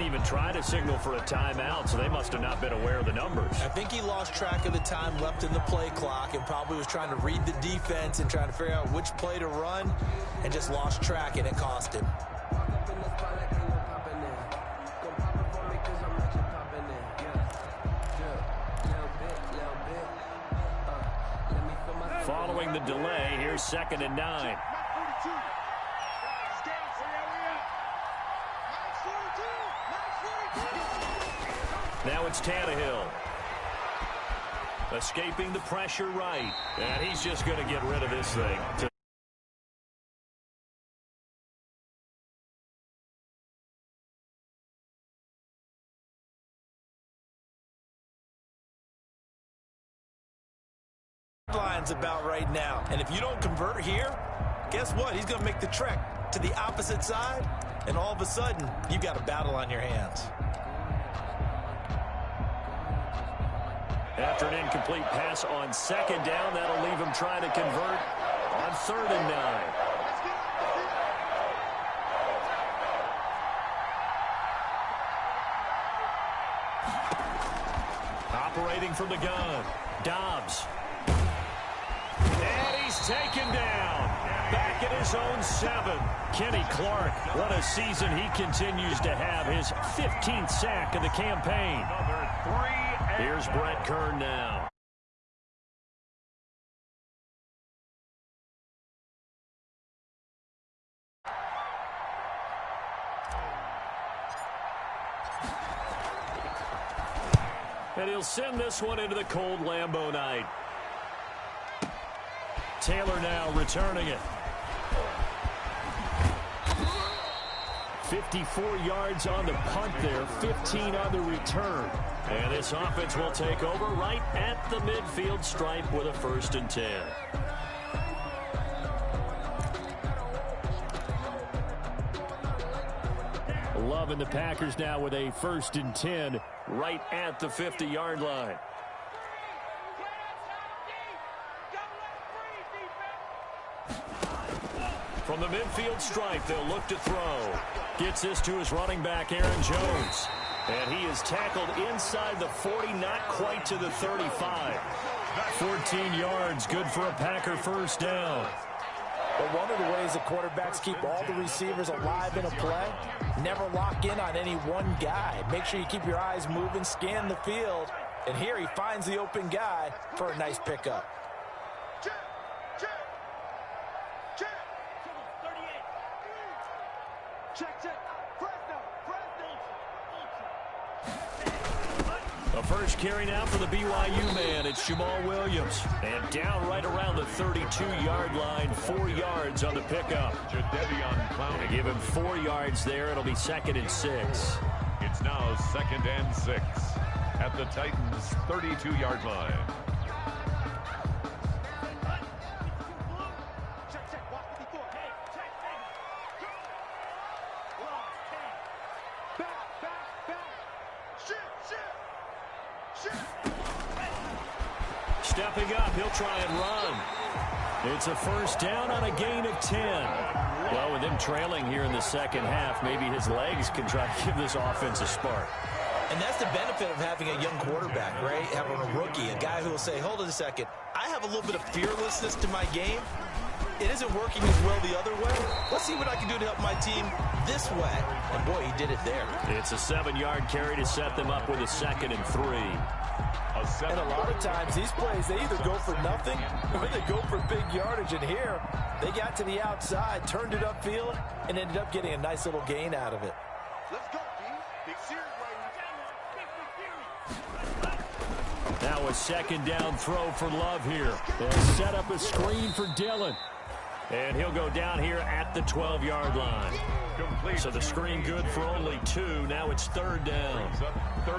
even try to signal for a timeout, so they must have not been aware of the numbers. I think he lost track of the time left in the play clock and probably was trying to read the defense and trying to figure out which play to run and just lost track, and it cost him. Following the delay, here's 2nd and 9. Now it's Tannehill. Escaping the pressure right. And he's just going to get rid of this thing. Line's about right now. And if you don't convert here, guess what? He's going to make the trek to the opposite side. And all of a sudden, you've got a battle on your hands. After an incomplete pass on 2nd down, that'll leave him trying to convert on 3rd and 9. Operating from the gun, Dobbs. And he's taken down. Back at his own 7. Kenny Clark, what a season he continues to have. His 15th sack of the campaign. Here's Brett Kern now. And he'll send this one into the cold Lambeau night. Taylor now returning it. 54 yards on the punt there, 15 on the return. And this offense will take over right at the midfield stripe with a 1st and 10. Loving the Packers now with a 1st and 10 right at the 50-yard line. From the midfield stripe, they'll look to throw. Gets this to his running back, Aaron Jones. And he is tackled inside the 40, not quite to the 35. 14 yards, good for a Packer 1st down. But one of the ways that quarterbacks keep all the receivers alive in a play, never lock in on any one guy. Make sure you keep your eyes moving, scan the field. And here he finds the open guy for a nice pickup. The first carry now for the BYU man. It's Jamal Williams. And down right around the 32-yard line. 4 yards on the pickup. They give him 4 yards there. It'll be 2nd and 6. It's now 2nd and 6 at the Titans' 32-yard line. Stepping up, he'll try and run. It's a 1st down on a gain of 10. Well, with him trailing here in the 2nd half, maybe his legs can try to give this offense a spark. And that's the benefit of having a young quarterback, right? Having a rookie, a guy who will say, hold it a second, I have a little bit of fearlessness to my game. It isn't working as well the other way. Let's see what I can do to help my team this way. And boy, he did it there. It's a 7-yard carry to set them up with a 2nd and 3. And a lot of times these plays, they either go for nothing or they go for big yardage. And here, they got to the outside, turned it upfield, and ended up getting a nice little gain out of it. Let's go, D. Big series right now. Now a 2nd down throw for Love here. They'll set up a screen for Dillon. And he'll go down here at the 12-yard line. So the screen good for only 2. Now it's 3rd down.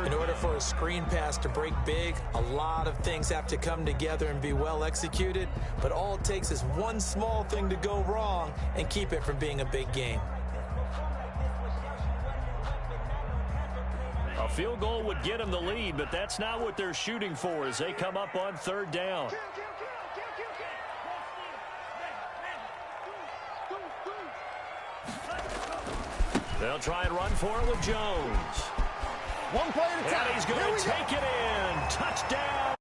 In order for a screen pass to break big, a lot of things have to come together and be well executed. But all it takes is one small thing to go wrong and keep it from being a big game. A field goal would get them the lead, but that's not what they're shooting for as they come up on 3rd down. They'll try and run for it with Jones. One play at a time. And he's going to take it in. Touchdown.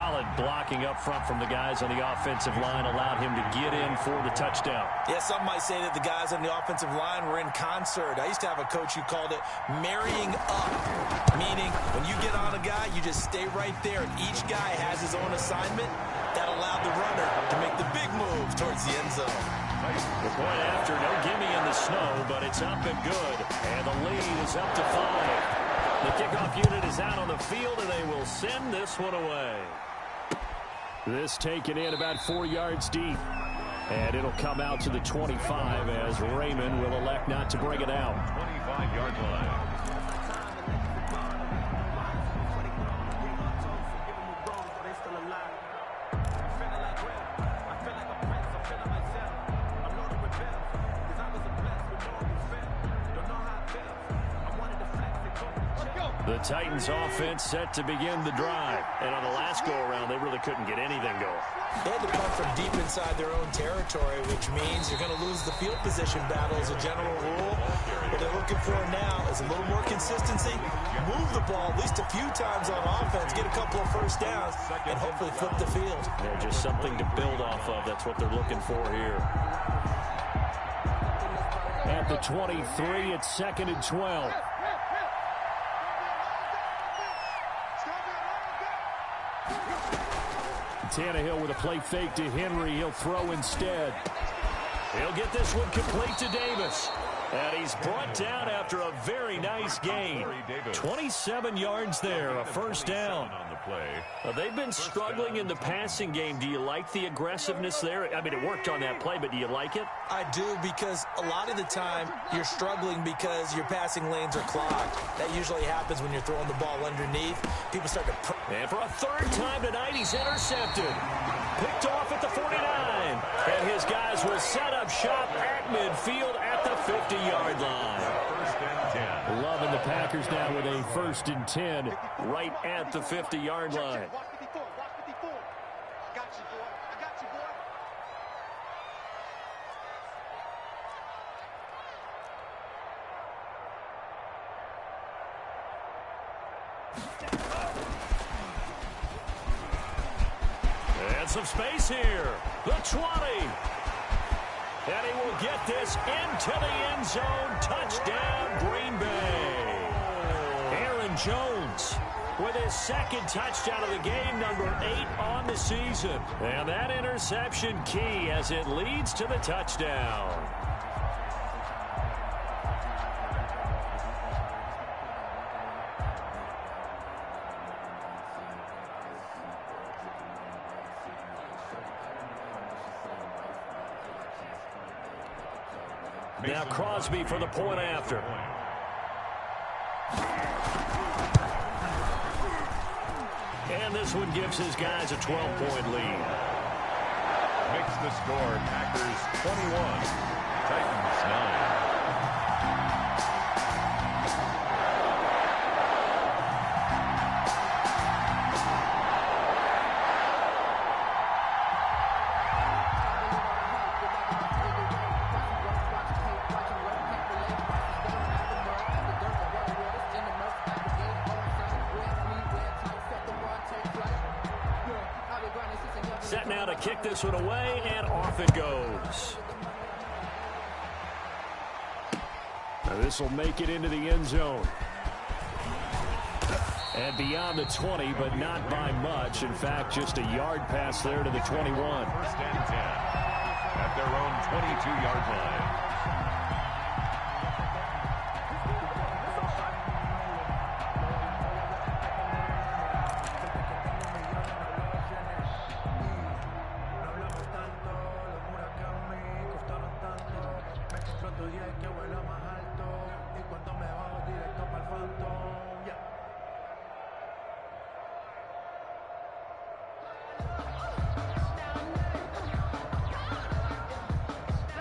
Solid blocking up front from the guys on the offensive line allowed him to get in for the touchdown. Yeah, some might say that the guys on the offensive line were in concert. I used to have a coach who called it marrying up, meaning when you get on a guy, you just stay right there, and each guy has his own assignment. That allowed the runner to make the big move towards the end zone. The point after, no gimme in the snow, but it's up and good. And the lead is up to 5. The kickoff unit is out on the field, and they will send this one away. This taken in about 4 yards deep. And it'll come out to the 25 as Raymond will elect not to bring it out. 25-yard line. The Titans offense set to begin the drive. And on the last go-around, they really couldn't get anything going. They had to come from deep inside their own territory, which means you're going to lose the field position battle as a general rule. What they're looking for now is a little more consistency, move the ball at least a few times on offense, get a couple of first downs, and hopefully flip the field. Yeah, just something to build off of. That's what they're looking for here. At the 23, it's 2nd and 12. Tannehill with a play fake to Henry. He'll throw instead. He'll get this one complete to Davis. And he's brought down after a very nice gain. 27 yards there, a first down. They've been struggling in the passing game. Do you like the aggressiveness there? I mean, it worked on that play, but do you like it? I do, because a lot of the time you're struggling because your passing lanes are clogged. That usually happens when you're throwing the ball underneath. People start to... And for a third time tonight, he's intercepted. Picked off at the 49. And his guys will set up shop at midfield at the 50-yard line. First and 10. Loving the Packers now with a 1st and 10 right at the 50-yard line. Watch 54. Watch 54. I got you, boy. I got you, boy. And some space here. The 20. And he will get this into the end zone. Touchdown, Green Bay. Aaron Jones with his 2nd touchdown of the game, number 8 on the season. And that interception key as it leads to the touchdown. Now Crosby for the point after. And this one gives his guys a 12-point lead. Makes the score Packers 21, Titans 9. Set now to kick this one away, and off it goes. Now this will make it into the end zone. And beyond the 20, but not by much. In fact, just a yard pass there to the 21. First and 10 at their own 22-yard line.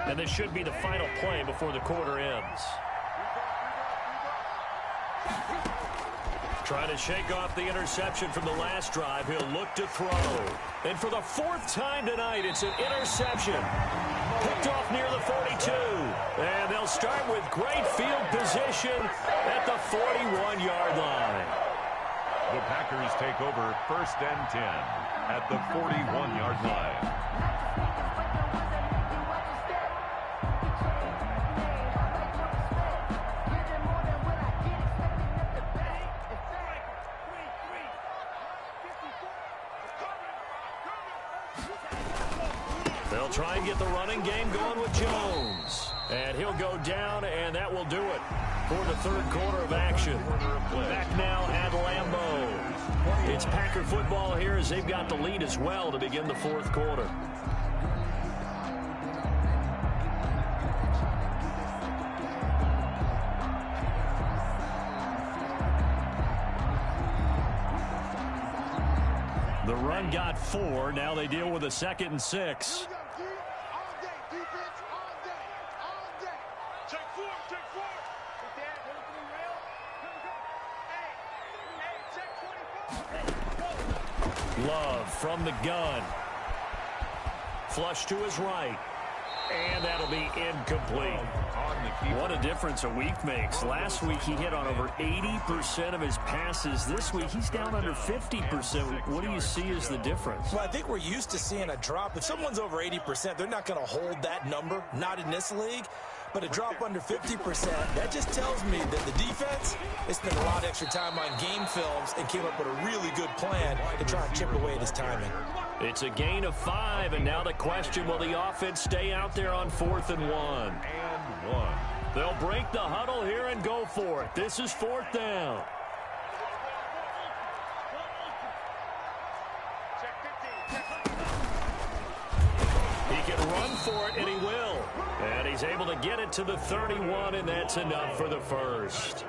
And this should be the final play before the quarter ends. Trying to shake off the interception from the last drive. He'll look to throw. And for the 4th time tonight, it's an interception. Picked off near the 42. And they'll start with great field position at the 41-yard line. The Packers take over 1st and 10 at the 41-yard line. They'll try and get the running game going with Jones. And he'll go down, and that will do it for the 3rd quarter of action. Back now at Lambeau. It's Packer football here as they've got the lead as well to begin the 4th quarter. The run got 4. Now they deal with a 2nd and 6. Love from the gun. Flush to his right. And that'll be incomplete. What a difference a week makes. Last week he hit on over 80% of his passes. This week he's down under 50%. What do you see as the difference? Well, I think we're used to seeing a drop. If someone's over 80%, they're not going to hold that number. Not in this league. But a drop under 50%, that just tells me that the defense has spent a lot of extra time on game films and came up with a really good plan to try and chip away at his timing. It's a gain of 5, and now the question, will the offense stay out there on 4th and 1? They'll break the huddle here and go for it. This is 4th down. He can run for it, and he will. And he's able to get it to the 31, and that's enough for the first.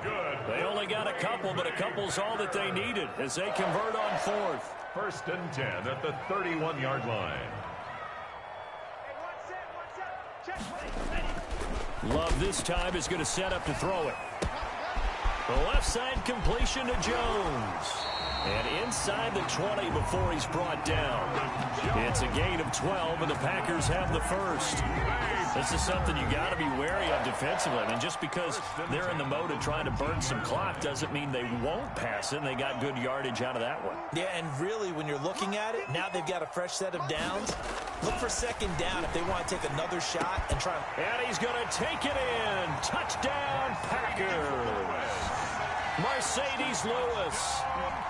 They only got a couple, but a couple's all that they needed as they convert on 4th. 1st and 10 at the 31-yard line. Love this time is going to set up to throw it. The left side completion to Jones. And inside the 20 before he's brought down. It's a gain of 12, and the Packers have the first. This is something you got to be wary of defensively. And just because they're in the mode of trying to burn some clock doesn't mean they won't pass it. And they got good yardage out of that one. Yeah, and really, when you're looking at it, now they've got a fresh set of downs. Look for 2nd down if they want to take another shot and try. And he's going to take it in. Touchdown, Packers. Mercedes Lewis,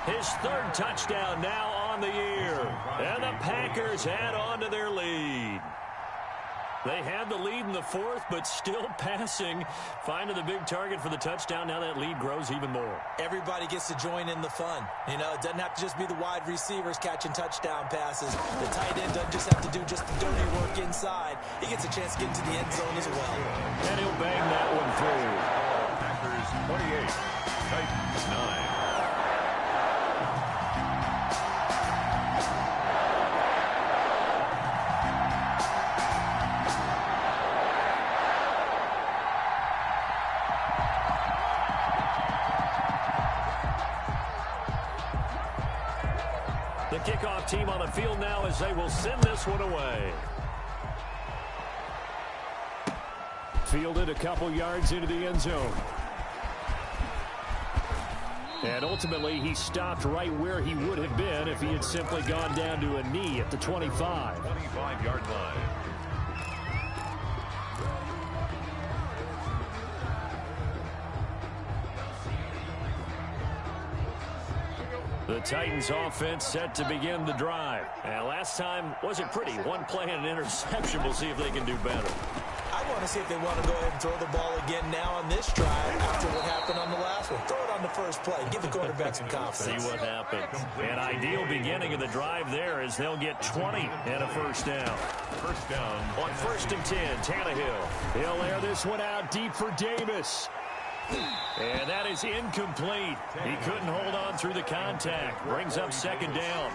his 3rd touchdown now on the year. And the Packers add on to their lead. They had the lead in the 4th, but still passing. Finding the big target for the touchdown. Now that lead grows even more. Everybody gets to join in the fun. You know, it doesn't have to just be the wide receivers catching touchdown passes. The tight end doesn't just have to do just the dirty work inside. He gets a chance to get into the end zone as well. And he'll bang that one through. Packers 28, Titans 9. The kickoff team on the field now as they will send this one away. Fielded a couple yards into the end zone. And ultimately, he stopped right where he would have been if he had simply gone down to a knee at the 25. 25-yard line. The Titans offense set to begin the drive. And last time wasn't pretty. One play and an interception. We'll see if they can do better. I want to see if they want to go ahead and throw the ball again now on this drive after what happened on the last one. Throw it on the first play. Give the quarterback some confidence. See what happens. An ideal beginning of the drive there is they'll get 20 and a first down. First down. On 1st and 10, Tannehill. He'll air this one out deep for Davis. And that is incomplete. He couldn't hold on through the contact. Brings up 2nd down.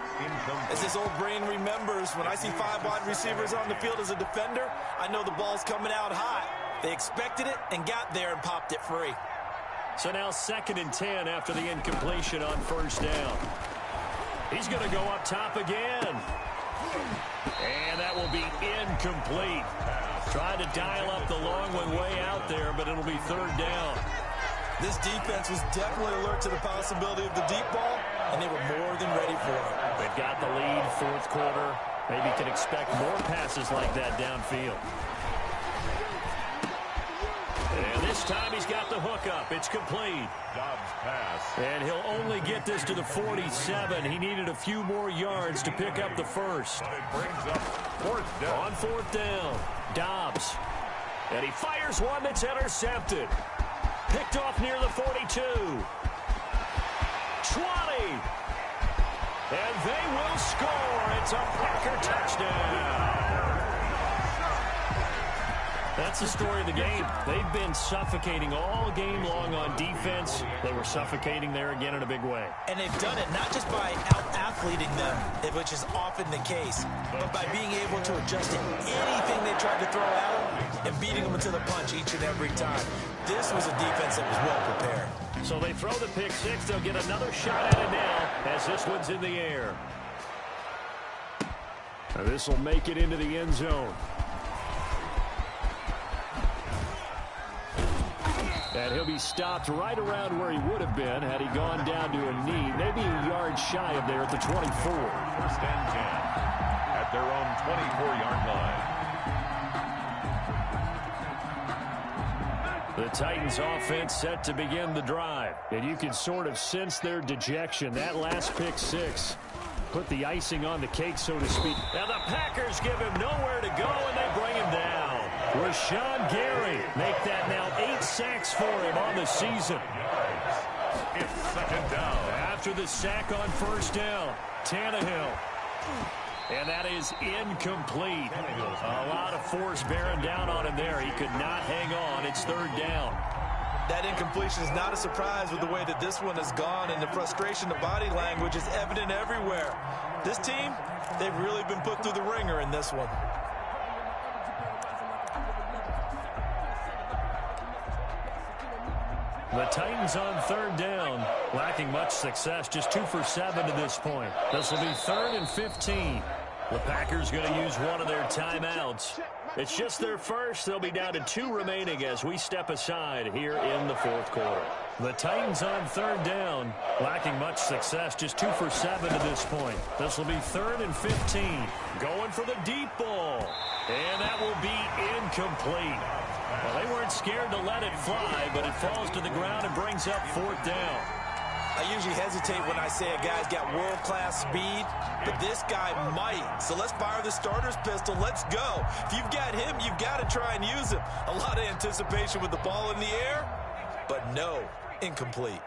As this old brain remembers, when I see 5 wide receivers on the field as a defender, I know the ball's coming out hot. They expected it and got there and popped it free. So now 2nd and 10 after the incompletion on first down. He's going to go up top again. And that will be incomplete. Trying to dial up the long one way out there, but it'll be 3rd down. This defense was definitely alert to the possibility of the deep ball, and they were more than ready for it. They've got the lead, 4th quarter. Maybe can expect more passes like that downfield. And this time he's got the hook up. It's complete. Dobbs pass. And he'll only get this to the 47. He needed a few more yards to pick up the first. It brings up 4th down. On 4th down, Dobbs. And he fires one that's intercepted. Picked off near the 42. 20. And they will score. It's a Packer touchdown. That's the story of the game. They've been suffocating all game long on defense. They were suffocating there again in a big way. And they've done it not just by out-athleting them, which is often the case, but by being able to adjust to anything they tried to throw at them and beating them into the punch each and every time. This was a defense that was well prepared. So they throw the pick six. They'll get another shot at it now as this one's in the air. This will make it into the end zone. And he'll be stopped right around where he would have been had he gone down to a knee, maybe a yard shy of there at the 24. 1st and 10 at their own 24-yard line. The Titans offense set to begin the drive. And you can sort of sense their dejection. That last pick six put the icing on the cake, so to speak. Now the Packers give him nowhere to go, and they bring him down. Rashawn Gary make that now 8 sacks for him on the season. It's 2nd down. After the sack on 1st down, Tannehill. And that is incomplete. A lot of force bearing down on him there. He could not hang on. It's 3rd down. That incompletion is not a surprise with the way that this one has gone, and the frustration, the body language is evident everywhere. This team, they've really been put through the ringer in this one. The Titans on 3rd down, lacking much success, just 2 for 7 to this point. This will be 3rd and 15. The Packers going to use one of their timeouts. It's just their first. They'll be down to 2 remaining as we step aside here in the 4th quarter. The Titans on 3rd down, lacking much success, just 2 for 7 to this point. This will be 3rd and 15. Going for the deep ball. And that will be incomplete. Well, they weren't scared to let it fly, but it falls to the ground and brings up 4th down. I usually hesitate when I say a guy's got world-class speed, but this guy might. So let's fire the starter's pistol. Let's go. If you've got him, you've got to try and use him. A lot of anticipation with the ball in the air, but no, incomplete.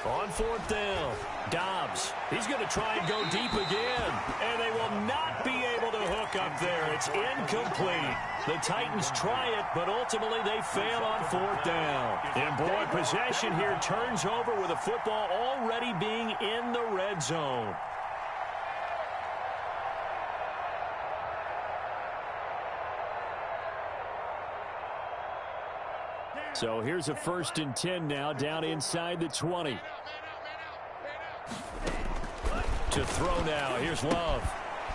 On 4th down, Dobbs. He's going to try and go deep again, and they will not be able to hook up there. It's incomplete. The Titans try it, but ultimately they fail on 4th down. And boy, possession here turns over with the football already being in the red zone. So here's a 1st and 10 now, down inside the 20. To throw now, here's Love.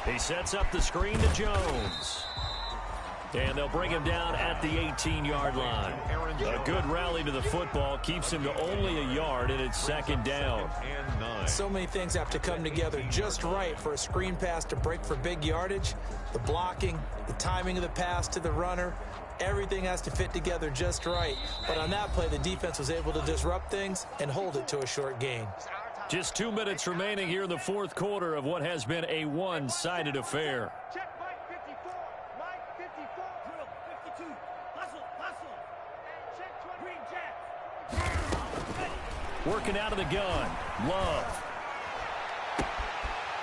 He sets up the screen to Jones. And they'll bring him down at the 18-yard line. A good rally to the football keeps him to only a yard, and it's 2nd down. So many things have to come together just right for a screen pass to break for big yardage. The blocking, the timing of the pass to the runner, everything has to fit together just right. But on that play, the defense was able to disrupt things and hold it to a short gain. Just 2 minutes remaining here in the 4th quarter of what has been a one-sided affair. Check Mike 54. Mike 54. Drill 52. Hustle, hustle. And check 20. Green Jack. Working out of the gun. Love.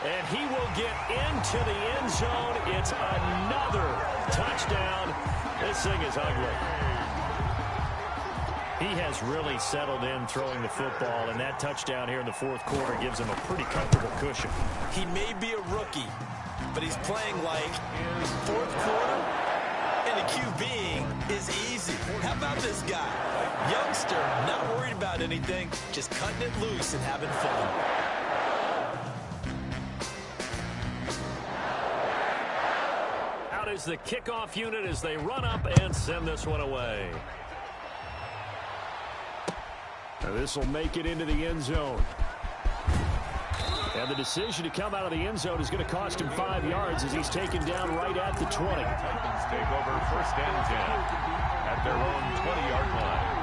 And he will get into the end zone. It's another touchdown. This thing is ugly. He has really settled in throwing the football, and that touchdown here in the 4th quarter gives him a pretty comfortable cushion. He may be a rookie, but he's playing like fourth quarter, and the QBing is easy. How about this guy? Youngster, not worried about anything, just cutting it loose and having fun. Out is the kickoff unit as they run up and send this one away. This will make it into the end zone. And the decision to come out of the end zone is going to cost him 5 yards as he's taken down right at the 20. Titans take over first and 10 at their own 20-yard line.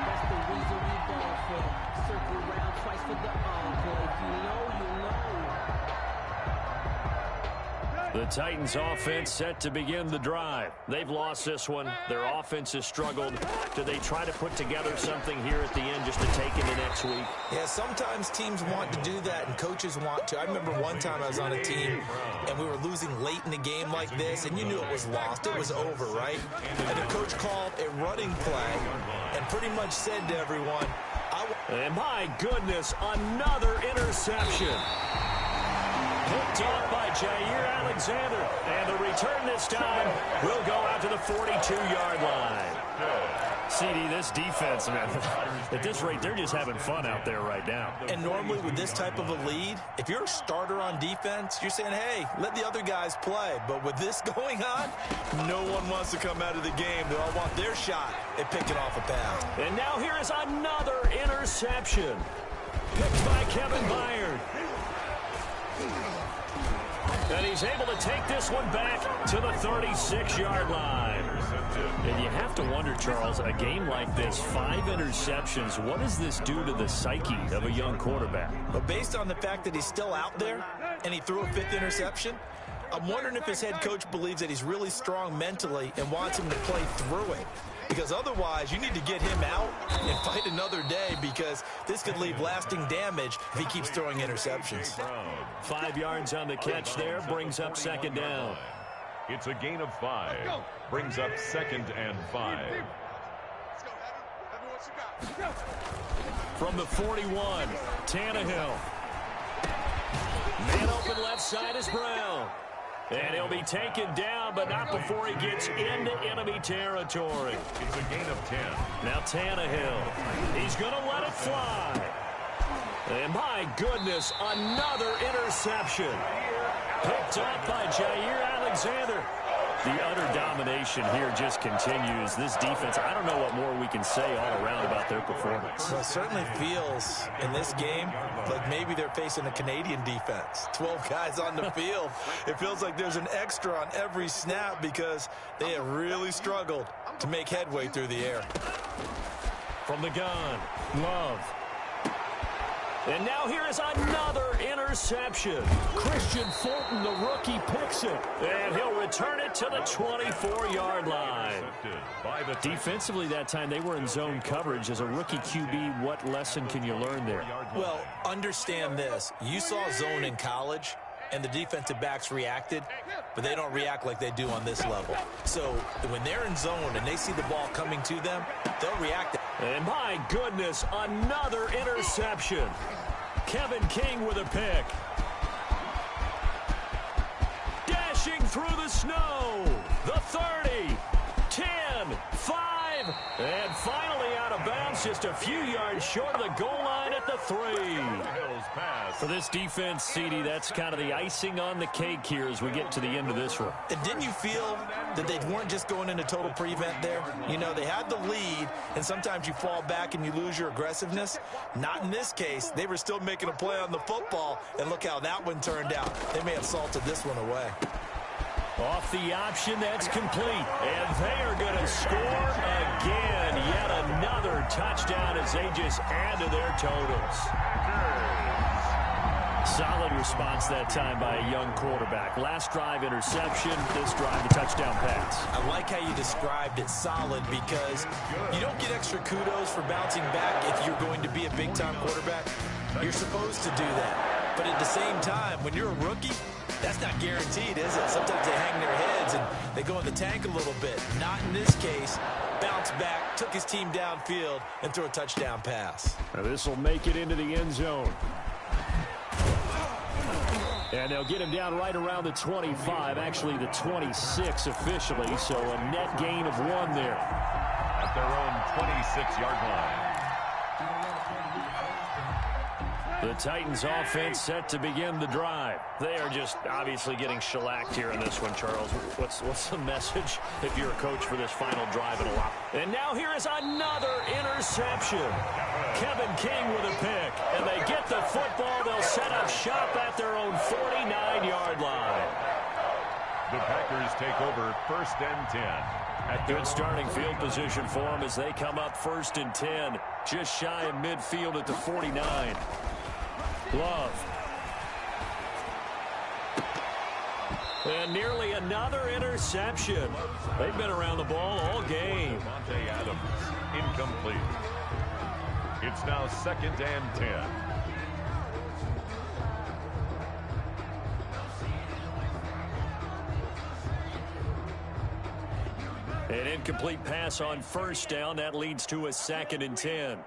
That's the reason we ball for. Circle around twice for the encore. If you know, you know. The Titans offense set to begin the drive. They've lost this one. Their offense has struggled. Do they try to put together something here at the end just to take into next week? Yeah, sometimes teams want to do that and coaches want to. I remember one time I was on a team and we were losing late in the game like this, and you knew it was lost. It was over, right? And the coach called a running play and pretty much said to everyone, and my goodness, another interception. Picked off by Jair Alexander. And the return this time will go out to the 42-yard line. CD, this defense, man, at this rate, they're just having fun out there right now. And normally with this type of a lead, if you're a starter on defense, you're saying, hey, let the other guys play. But with this going on, no one wants to come out of the game. They all want their shot at picking off a pass. And now here is another interception. Picked by Kevin Byard. And he's able to take this one back to the 36-yard line. And you have to wonder, Charles, a game like this, 5 interceptions, what does this do to the psyche of a young quarterback? But based on the fact that he's still out there and he threw a 5th interception, I'm wondering if his head coach believes that he's really strong mentally and wants him to play through it. Because otherwise, you need to get him out and fight another day, because this could leave lasting damage if he keeps throwing interceptions. 5 yards on the catch there, brings up second down. It's a gain of 5. Brings up 2nd and 5. From the 41, Tannehill. Man open left side is Brown. And he'll be taken down, but not before he gets into enemy territory. It's a gain of 10. Now Tannehill. He's going to let it fly. And my goodness, another interception. Picked up by Jair Alexander. The utter domination here just continues. This defense, I don't know what more we can say all around about their performance. Well, it certainly feels in this game like maybe they're facing a Canadian defense. 12 guys on the field. It feels like there's an extra on every snap because they have really struggled to make headway through the air. From the gun, Love. And now here is another interception. Christian Fulton, the rookie, picks it. And he'll return it to the 24-yard line. Defensively that time, they were in zone coverage. As a rookie QB, what lesson can you learn there? Well, understand this. You saw zone in college, and the defensive backs reacted, but they don't react like they do on this level. So when they're in zone and they see the ball coming to them, they'll react. And my goodness, another interception. Kevin King with a pick. Dashing through the snow. The 30, 10, 5, and finally out of bounds, just a few yards short of the goal line at the 3. For this defense, CD, that's kind of the icing on the cake here as we get to the end of this one. And didn't you feel that they weren't just going into total prevent there? You know, they had the lead, and sometimes you fall back and you lose your aggressiveness. Not in this case. They were still making a play on the football, and look how that one turned out. They may have salted this one away. Off the option, that's complete. And they are going to score again. Yet another touchdown as they just add to their totals. Solid response that time by a young quarterback. Last drive, interception. This drive, a touchdown pass. I like how you described it, solid, because you don't get extra kudos for bouncing back if you're going to be a big-time quarterback. You're supposed to do that. But at the same time, when you're a rookie, that's not guaranteed, is it? Sometimes they hang their heads and they go in the tank a little bit. Not in this case. Bounce back, took his team downfield, and threw a touchdown pass. Now this will make it into the end zone. And they'll get him down right around the 25, actually the 26 officially, so a net gain of 1 there. At their own 26-yard line. The Titans offense set to begin the drive. They are just obviously getting shellacked here in this one, Charles. What's the message if you're a coach for this final drive in a while? And now here is another interception. Kevin King with a pick. And they get the football. They'll set up shop at their own 49-yard line. The Packers take over 1st and 10. Good starting field position for them as they come up 1st and 10. Just shy of midfield at the 49. Love. And nearly another interception. They've been around the ball all game. Davante Adams, incomplete. It's now 2nd and 10. An incomplete pass on 1st down. That leads to a 2nd and 10.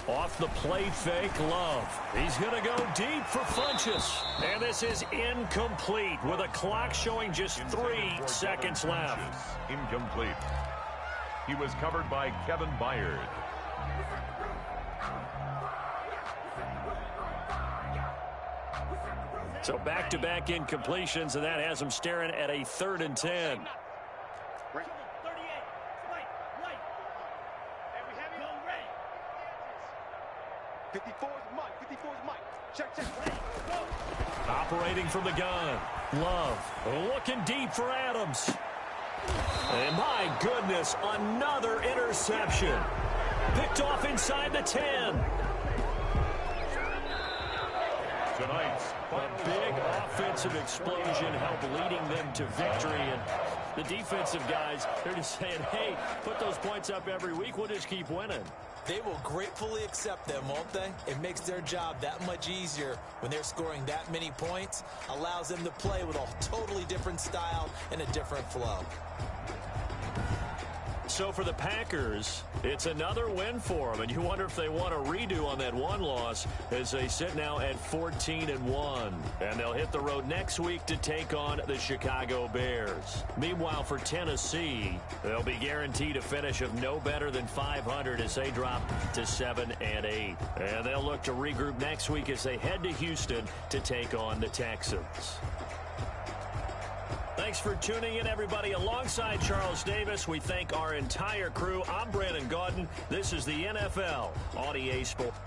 Off the play fake, Love. He's going to go deep for Funchess. And this is incomplete with a clock showing just 3 seconds left. Incomplete. He was covered by Kevin Byard. So back-to-back incompletions, and that has him staring at a 3rd and 10. 54 is Mike. 54 is Mike. Check. Operating from the gun. Love looking deep for Adams. And my goodness, another interception. Picked off inside the 10. Tonight's A big offensive explosion helped leading them to victory. And the defensive guys, they're just saying, hey, put those points up every week. We'll just keep winning. They will gratefully accept them, won't they? It makes their job that much easier when they're scoring that many points. Allows them to play with a totally different style and a different flow. So for the Packers, it's another win for them, and you wonder if they want a redo on that one loss as they sit now at 14-1. And they'll hit the road next week to take on the Chicago Bears. Meanwhile, for Tennessee, they'll be guaranteed a finish of no better than 500 as they drop to 7-8. And they'll look to regroup next week as they head to Houston to take on the Texans. Thanks for tuning in, everybody. Alongside Charles Davis, we thank our entire crew. I'm Brandon Gaudin. This is the NFL on EA Sports.